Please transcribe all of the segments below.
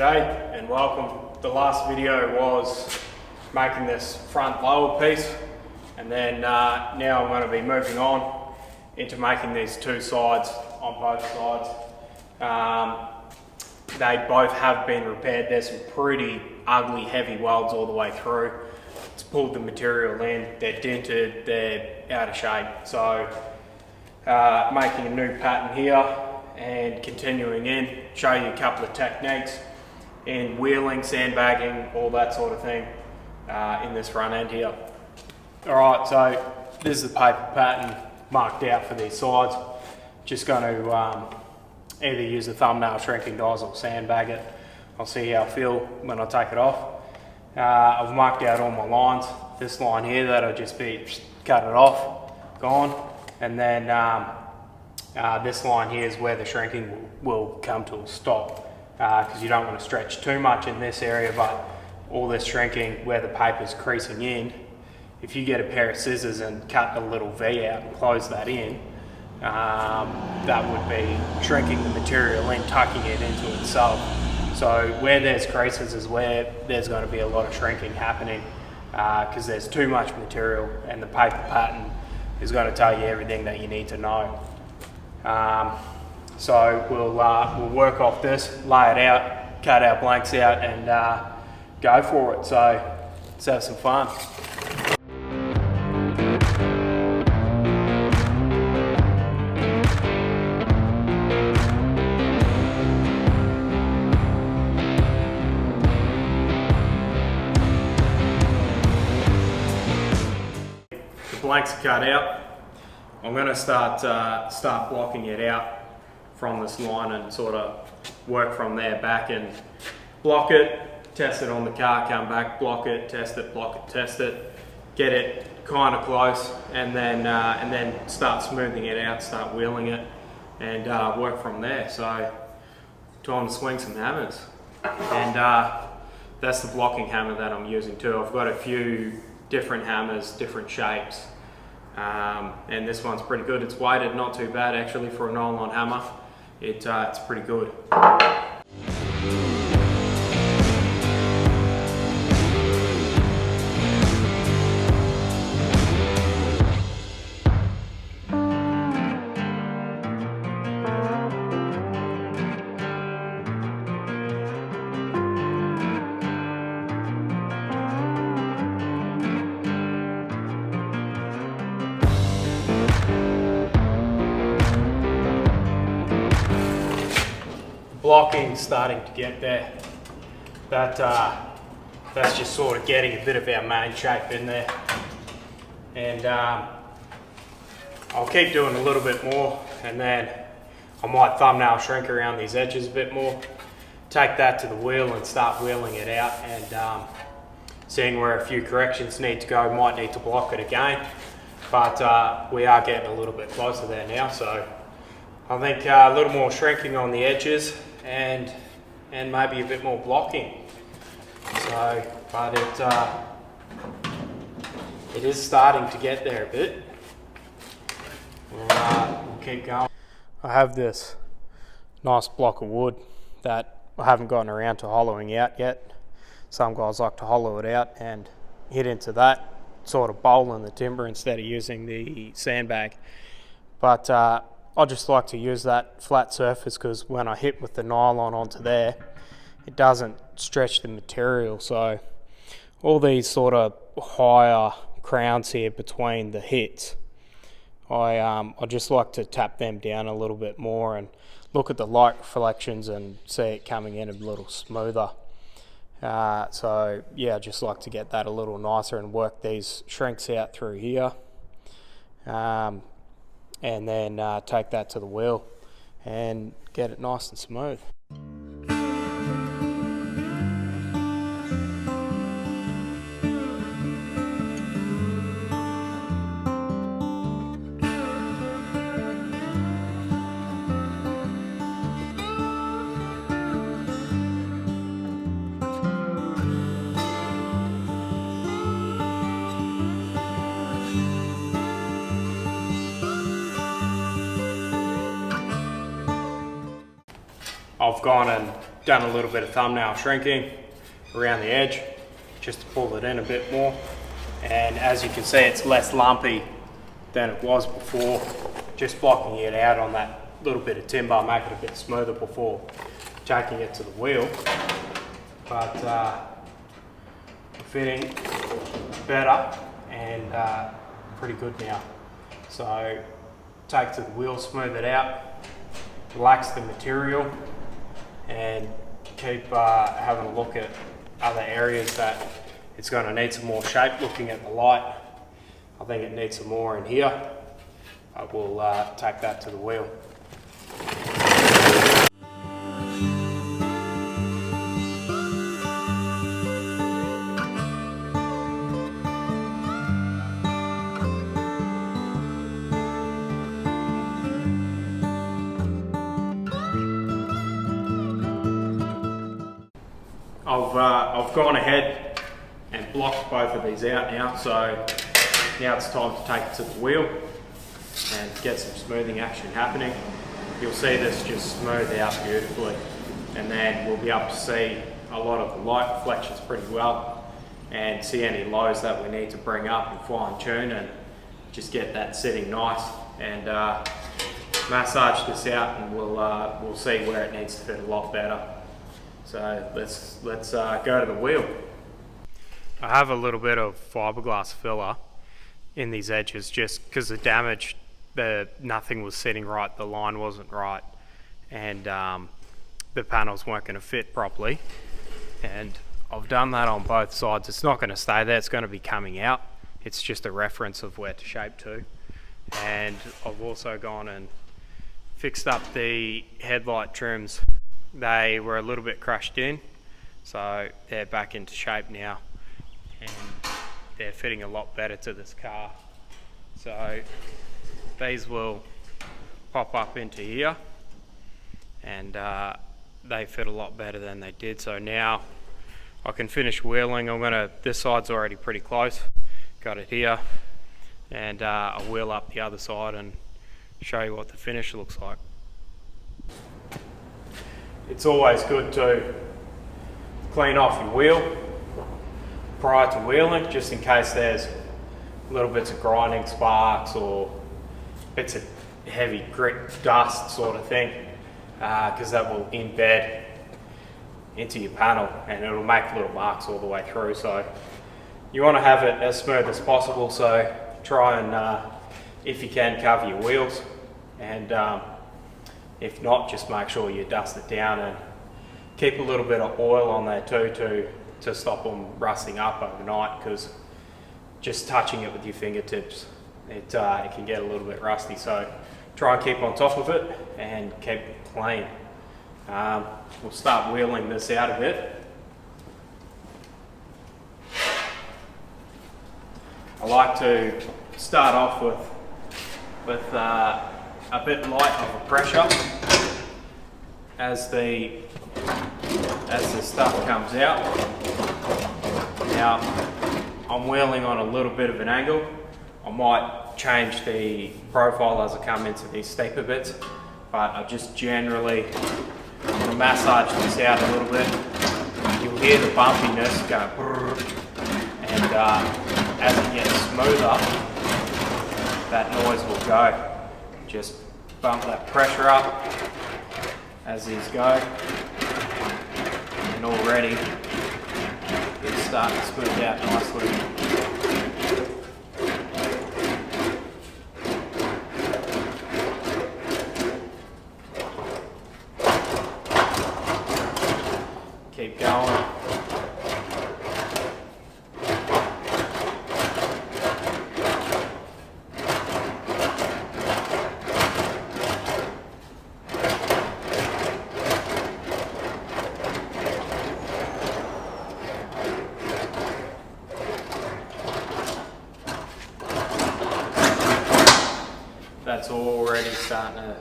G'day and welcome. The last video was making this front lower piece, and then now I'm going to be moving on into making these two sides on both sides. They both have been repaired. There's some pretty ugly heavy welds all the way through. It's pulled the material in, they're dented, they're out of shape. So making a new pattern here and continuing in, show you a couple of techniques in wheeling, sandbagging, all that sort of thing in this front end here. Alright, so this is the paper pattern marked out for these sides. Just going to either use a thumbnail shrinking dies or sandbag it. I'll see how I feel when I take it off. I've marked out all my lines. This line here, that'll just be cut it off, gone. And then this line here is where the shrinking will come to a stop, because you don't want to stretch too much in this area, but all this shrinking where the paper's creasing in, if you get a pair of scissors and cut a little V out and close that in, that would be shrinking the material in, tucking it into itself. So where there's creases is where there's going to be a lot of shrinking happening, because there's too much material, and the paper pattern is going to tell you everything that you need to know. So we'll work off this, lay it out, cut our blanks out, and go for it. So let's have some fun. The blanks are cut out. I'm going to start blocking it out from this line and sort of work from there back and block it, test it on the car, come back, block it, test it, block it, test it, get it kind of close, and then start smoothing it out, start wheeling it, and work from there. So time to swing some hammers, and that's the blocking hammer that I'm using too. I've got a few different hammers, different shapes. And this one's pretty good. It's weighted not too bad actually for a nylon hammer. It's pretty good. Blocking starting to get there. That's just sort of getting a bit of our main shape in there, and I'll keep doing a little bit more, and then I might thumbnail shrink around these edges a bit more, take that to the wheel and start wheeling it out, and seeing where a few corrections need to go. Might need to block it again, but we are getting a little bit closer there now, so I think a little more shrinking on the edges and maybe a bit more blocking. So, but it is starting to get there a bit. We'll keep going. I have this nice block of wood that I haven't gotten around to hollowing out yet. Some guys like to hollow it out and hit into that sort of bowl in the timber instead of using the sandbag. But I just like to use that flat surface, because when I hit with the nylon onto there, it doesn't stretch the material. So all these sort of higher crowns here between the hits, I just like to tap them down a little bit more and look at the light reflections and see it coming in a little smoother. So yeah, I just like to get that a little nicer and work these shrinks out through here. And then take that to the wheel and get it nice and smooth. I've gone and done a little bit of thumbnail shrinking around the edge just to pull it in a bit more. And as you can see, it's less lumpy than it was before. Just blocking it out on that little bit of timber, make it a bit smoother before taking it to the wheel. But fitting better and pretty good now. So take to the wheel, smooth it out, relax the material, and keep having a look at other areas that it's going to need some more shape. Looking at the light, I think it needs some more in here. I will take that to the wheel. I've gone ahead and blocked both of these out now, so now it's time to take it to the wheel and get some smoothing action happening. You'll see this just smooth out beautifully, and then we'll be able to see a lot of the light reflections pretty well and see any lows that we need to bring up and fine tune and just get that sitting nice, and massage this out, and we'll see where it needs to fit a lot better. So let's go to the wheel. I have a little bit of fiberglass filler in these edges just because the damage, nothing was sitting right, the line wasn't right, and the panels weren't going to fit properly. And I've done that on both sides. It's not going to stay there, it's going to be coming out. It's just a reference of where to shape to. And I've also gone and fixed up the headlight trims. They were a little bit crushed in, so they're back into shape now, and they're fitting a lot better to this car. So these will pop up into here, and they fit a lot better than they did. So now I can finish wheeling. This side's already pretty close, got it here, and I'll wheel up the other side and show you what the finish looks like. It's always good to clean off your wheel prior to wheeling, just in case there's little bits of grinding sparks or bits of heavy grit dust sort of thing, because that will embed into your panel and it'll make little marks all the way through. So you want to have it as smooth as possible, so try and if you can, cover your wheels, and if not, just make sure you dust it down and keep a little bit of oil on there too to stop them rusting up overnight, because just touching it with your fingertips, it can get a little bit rusty. So try and keep on top of it and keep it clean. We'll start wheeling this out a bit. I like to start off with a bit light of a pressure as the stuff comes out. Now I'm wheeling on a little bit of an angle. I might change the profile as I come into these steeper bits, but I just generally massage this out a little bit. You'll hear the bumpiness go brrr, and as it gets smoother, that noise will go. Just bump that pressure up as these go, and already it's starting to smooth out nicely. Keep going. That's already starting to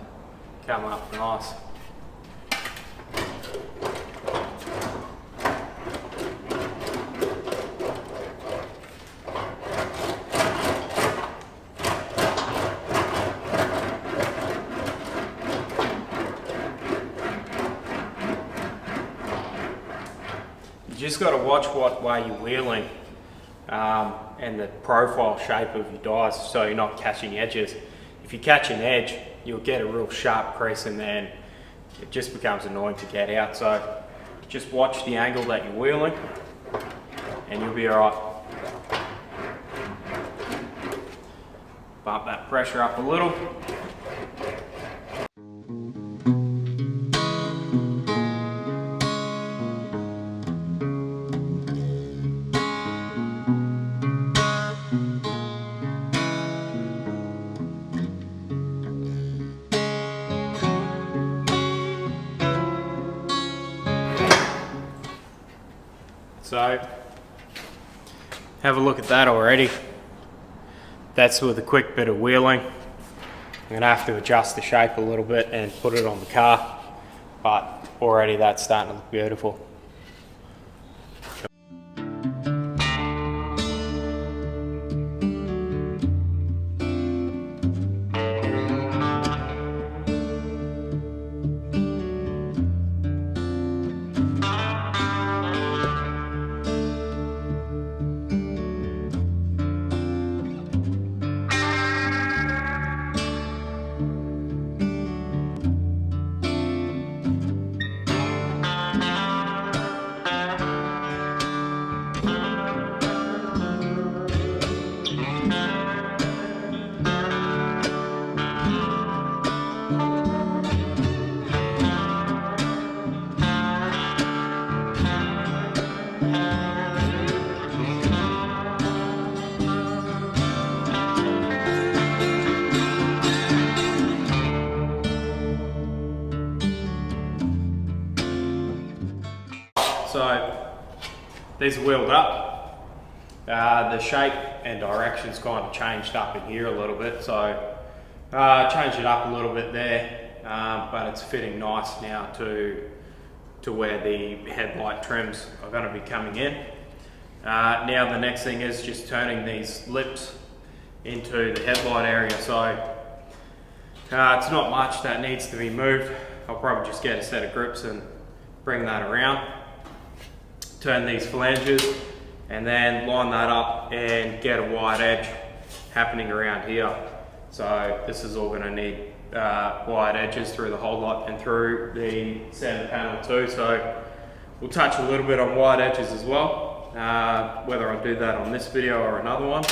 come up nice. just got to watch what way you're wheeling and the profile shape of your dies, so you're not catching edges. If you catch an edge, you'll get a real sharp crease and then it just becomes annoying to get out. So just watch the angle that you're wheeling and you'll be alright. Bump that pressure up a little. So, have a look at that already. That's with a quick bit of wheeling. I'm going to have to adjust the shape a little bit and put it on the car, but already that's starting to look beautiful. So these are wheeled up. The shape and direction's kind of changed up in here a little bit, so changed it up a little bit there, but it's fitting nice now to where the headlight trims are going to be coming in. Now the next thing is just turning these lips into the headlight area. So it's not much that needs to be moved. I'll probably just get a set of grips and bring that around. Turn these flanges and then line that up and get a wide edge happening around here. So this is all going to need wide edges through the whole lot and through the center panel too. So we'll touch a little bit on wide edges as well, whether I do that on this video or another one.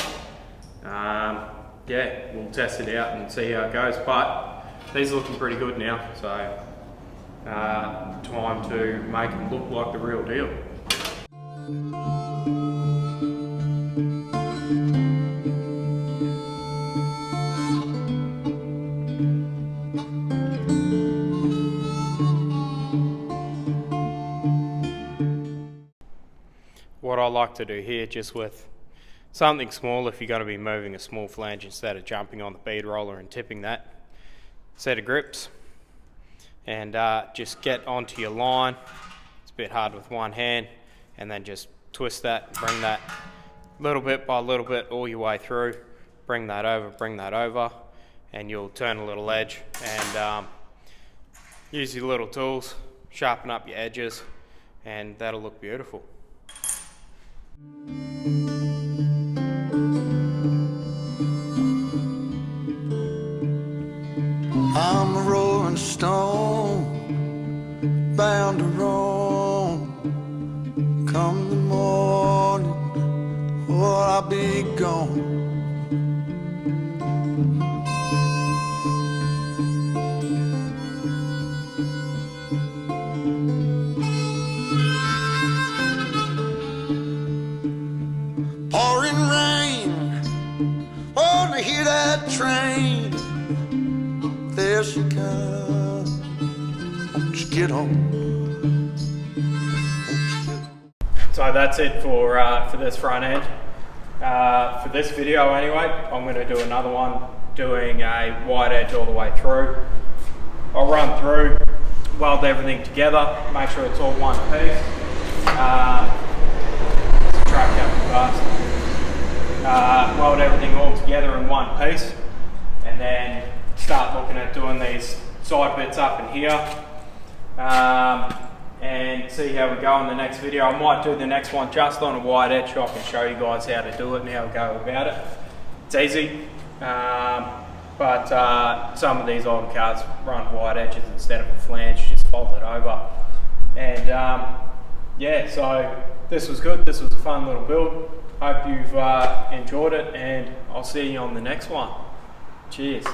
Yeah, we'll test it out and see how it goes, but these are looking pretty good now, so time to make them look like the real deal. What I like to do here, just with something small, if you're going to be moving a small flange instead of jumping on the bead roller and tipping that, set of grips and just get onto your line. It's a bit hard with one hand, and then just twist that, bring that little bit by little bit all your way through, bring that over, and you'll turn a little edge and use your little tools, sharpen up your edges, and that'll look beautiful. I'm a rolling stone, bound to roam. Come the morning, or I'll be gone. Pouring rain, oh, to hear that train. There she comes, won't you get on? So that's it for this front end. For this video anyway, I'm going to do another one doing a wide edge all the way through. I'll run through, weld everything together, make sure it's all one piece. Track coming fast. Weld everything all together in one piece, and then start looking at doing these side bits up in here. and see how we go in the next video. I might do the next one just on a wide edge so I can show you guys how to do it and how to go about it. It's easy, but some of these older cars run wide edges instead of a flange, just fold it over. And yeah, so this was good. This was a fun little build. Hope you've enjoyed it, and I'll see you on the next one. Cheers.